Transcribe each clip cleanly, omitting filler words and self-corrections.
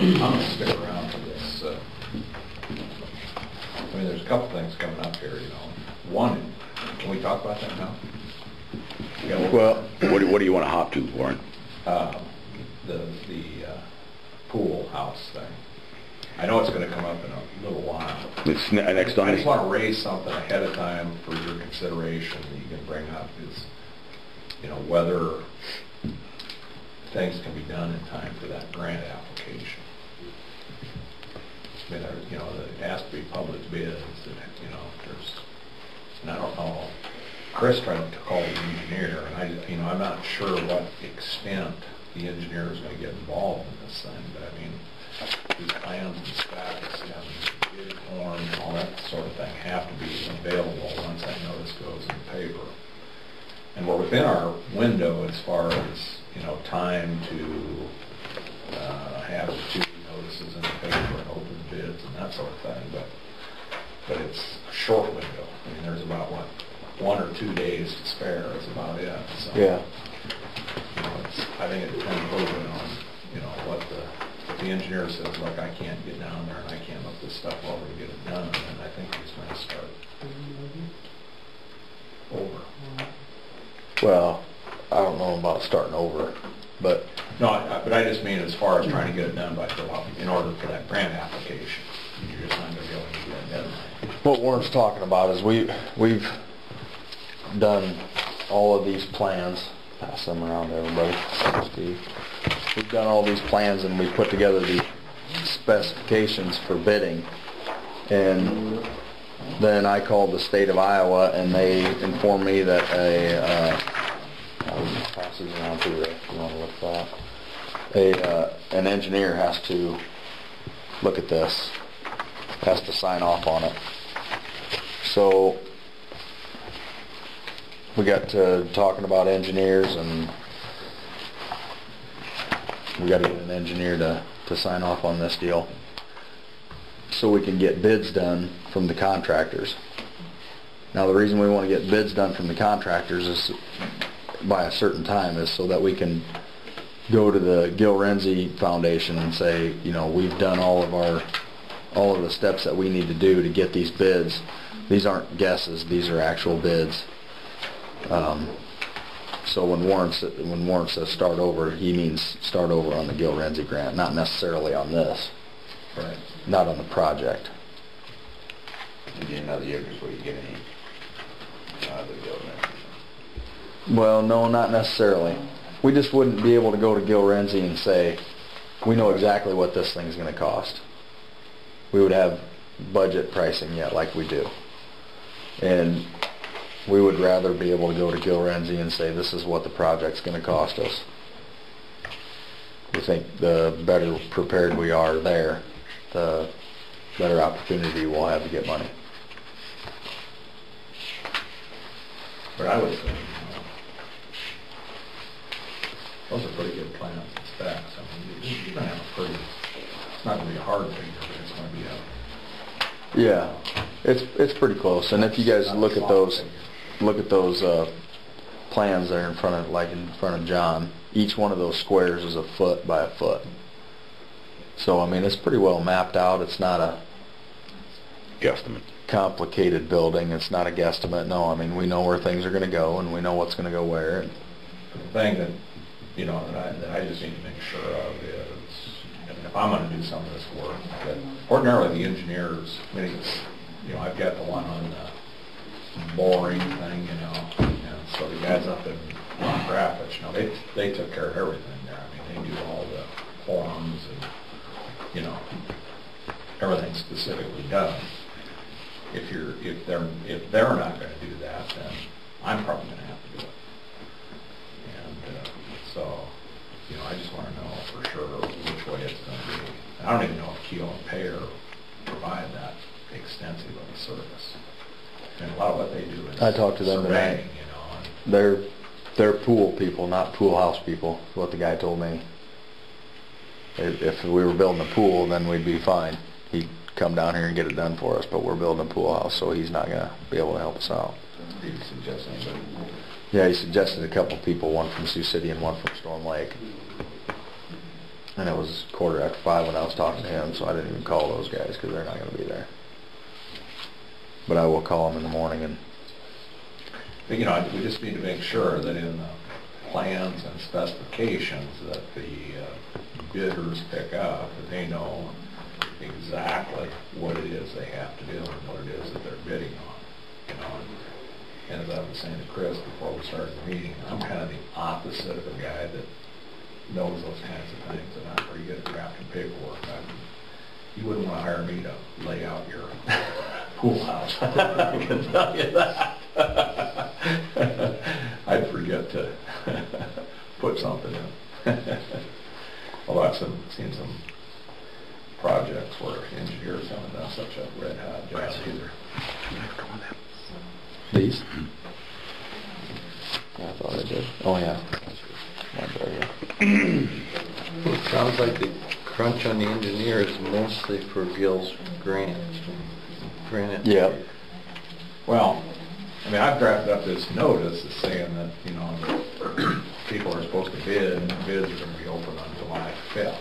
I'm gonna stick around for this. I mean, there's a couple things coming up here, you know. One, can we talk about that now? Well, what do you want to hop to, Warren? The pool house thing. I know it's going to come up in a little while. It's next on. I just want to raise something ahead of time for your consideration that you can bring up is, you know, whether things can be done in time for that grant application. I mean, you know, it has to be public bids, and, you know, and I don't know. Chris tried to call the engineer, and you know, I'm not sure what extent the engineer is going to get involved in this thing, but I mean, these plans and specs and bid form, all that sort of thing have to be available once that notice goes in the paper. And we're within our window as far as, you know, time to have the 2 notices in the paper and open bids and that sort of thing, but it's a short window. I mean, there's about, what, 1 or 2 days to spare is about it. So, yeah. You know, I think it depends a little bit on, you know, what if the engineer says, look, I can't get down there and I can't look this stuff over to get it done, and I think he's going to start over. Well, I don't know about starting over, but No, but I just mean as far as trying to get it done by July, in order for that grant application, you're just not going to be able to get that deadline. what Warren's talking about is we've done all of these plans. Pass them around to everybody. Steve. We've done all these plans and we put together the specifications for bidding. And then I called the state of Iowa and they informed me that I'll just pass these around to you if you want to look at that. An engineer has to look at this, has to sign off on it. So we got to talking about engineers, and we got to get an engineer to sign off on this deal so we can get bids done from the contractors. Now the reason we want to get bids done from the contractors is by a certain time is so that we can go to the Gil Renzi Foundation and say, you know, we've done all of the steps that we need to do to get these bids. These aren't guesses, these are actual bids. So when Warren says start over, he means start over on the Gil Renzi grant, not necessarily on this. Right. Not on the project. You get another year before you get any the Gil Renzi. Well, no, not necessarily. We just wouldn't be able to go to Gil Renzi and say, we know exactly what this thing's going to cost. We would have budget pricing yet like we do. And we would rather be able to go to Gil Renzi and say, this is what the project's going to cost us. We think the better prepared we are there, the better opportunity we'll have to get money. But I would say, you know, those are pretty good plans and specs. I mean, you're going to have a pretty, it's not going to be a hard figure, but it's going to be a... Yeah, it's pretty close. And if you guys look at those plans there in front of John, each one of those squares is a foot by a foot. So I mean, it's pretty well mapped out. It's not a Guesstimate. complicated building. It's not a guesstimate. No, I mean, we know where things are going to go and we know what's going to go where. The thing that, you know, that I just need to make sure of is, and if I'm going to do some of this work, that ordinarily the engineers, I mean, you know, I've got the one on the boring thing, you know, and so the guys up in Grand Rapids, you know, they took care of everything there. I mean, they do all the forms and, you know, everything specifically done. If they're not going to do that, then I'm probably going to have to do it. And so, you know, I just want to know for sure which way it's going to be. And I don't even know if Keel and Payer provide that extensive of a service. And a lot of what they do is I talked to them surveying, today. you know. They're pool people, not pool house people, is what the guy told me. If we were building a pool, then we'd be fine. He'd come down here and get it done for us, but we're building a pool house, so he's not going to be able to help us out. Did you suggest anybody? Yeah, he suggested a couple people, one from Sioux City and one from Storm Lake. And it was 5:15 when I was talking to him, so I didn't even call those guys because they're not going to be there. But I will call them in the morning and... But, you know, we just need to make sure that in the plans and specifications that the bidders pick up, that they know exactly what it is they have to do and what it is that they're bidding on, you know. And as I was saying to Chris before we started the meeting, I'm kind of the opposite of a guy that knows those kinds of things, and I'm pretty good at drafting paperwork. You wouldn't want to hire me to lay out your pool house. I can tell you that. I'd forget to put something in. Although I've seen some projects where engineers haven't done such a red hot job either. These? Yeah, I thought I did. Oh, yeah. One there, yeah. It sounds like the crunch on the engineer is mostly for Gil's granite. Yeah. Well, I mean, I've drafted up this notice that's saying that, you know, people are supposed to bid, and the bids are going to be open on July 5th.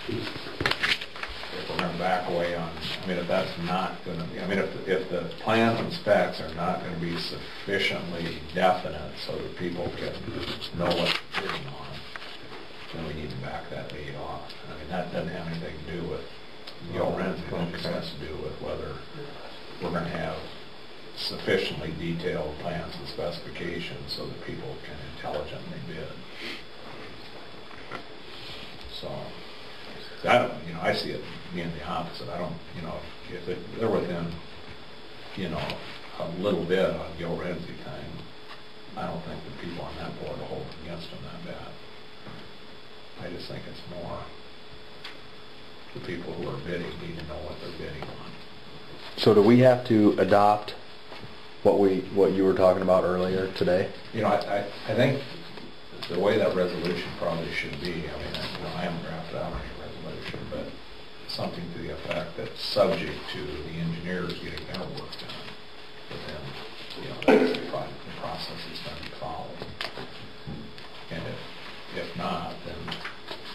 If we're going to back away on, I mean, if that's not going to be, I mean, if the plans and specs are not going to be sufficiently definite so that people can know what they're bidding on, then we need to back that date off. I mean, that doesn't have anything to do with Gil Renzi. It just has to do with whether we're going to have sufficiently detailed plans and specifications so that people can intelligently bid. So, I don't, you know, I see it being the opposite. I don't, you know, if they're within, you know, a little bit on Gil Renzi time, I don't think the people on that board will hold against them that bad. I just think it's more the people who are bidding need to know what they're bidding on. So do we have to adopt what you were talking about earlier today? You know, I think the way that resolution probably should be, I mean, you know, I haven't drafted out any resolution, but something to the effect that subject to the engineers getting their work done, but then, you know, that's the process is going to be followed. And if not, then,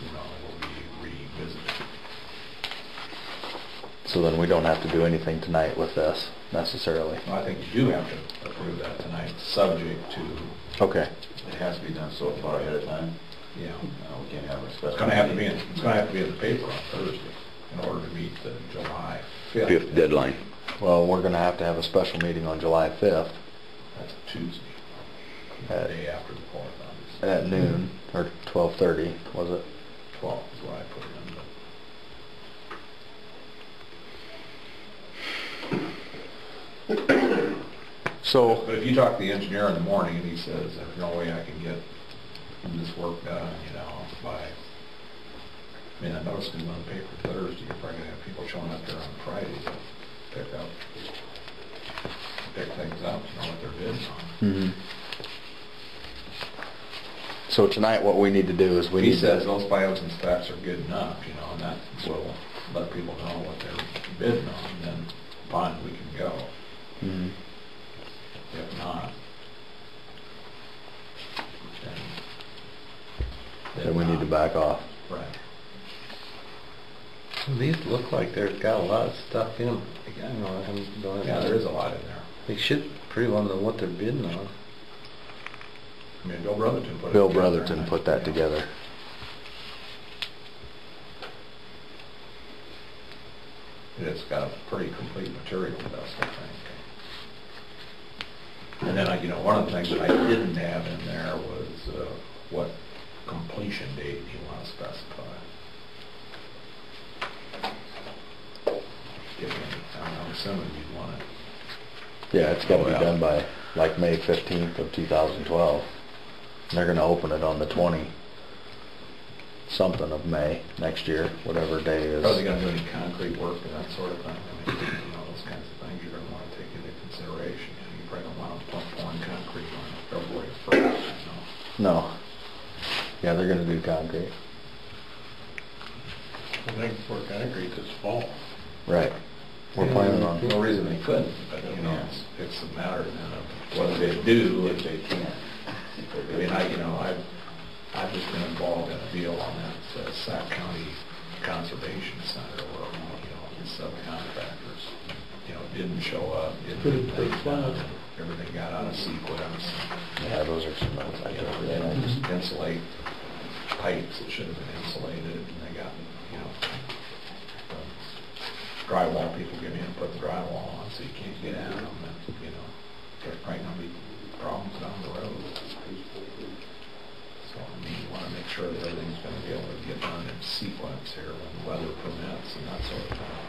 you know, it will be revisited. So then we don't have to do anything tonight with this, necessarily? Well, I think you do have to approve that tonight, subject to, Okay. It has to be done so far ahead of time. you know, We can't have a special... it's going to have to be in the paper on Thursday in order to meet the July 5th. Fifth deadline. Well, we're going to have a special meeting on July 5th That's a Tuesday, the day after the 4th, obviously. at noon, or 12:30, was it? 12 is what I put it in. So, But if you talk to the engineer in the morning and he says, there's no way I can get this work done, you know, by, I mean, I noticed in the paper Thursday, you're probably gonna have people showing up there on Friday to pick things up, you know, what they're bidding on. mhm. So tonight what we need to do is we He need says to... those plans and specs are good enough, you know, and that will let people know what they're bidding on, and then fine, we can go. Mhm. If not, Then we need to back off. Right. So these look like they've got a lot of stuff in them. You know, I haven't done it. Yeah, there is a lot in there. They should pretty well know what they're bidding on. I mean, Bill Brotherton put it Bill together, Brotherton and put that yeah. together. It's got a pretty complete material list, I think. And then, you know, one of the things that I didn't have in there was what completion date you want to specify. Give me, I'm assuming you'd want it. Yeah, it's got to Oh, be yeah. done by like May 15th of 2012. And they're going to open it on the 20-something of May next year, whatever day is. Are they going to do any concrete work and that sort of thing? I mean, you know, those kinds of things you're going to want to take into consideration. You know, you probably don't want to put pouring concrete on February 1st, you know. No. Yeah, they're going to do concrete. I think for concrete this fall. Right. We're planning on... No reason they couldn't, but, you know, it's a matter then of whether they do, if they can. I mean, I've just been involved in a deal on that Sac County Conservation Center where, the subcontractors, didn't show up, didn't get things done, everything got out of sequence. Yeah, those are some ones I They don't just insulate pipes that should have been insulated, and they got, drywall people get in and put the drywall on, so you can't get at them, and, there's probably gonna be problems down the road. So, you wanna make sure that everything's gonna be able to get done in sequence here when weather permits and that sort of thing.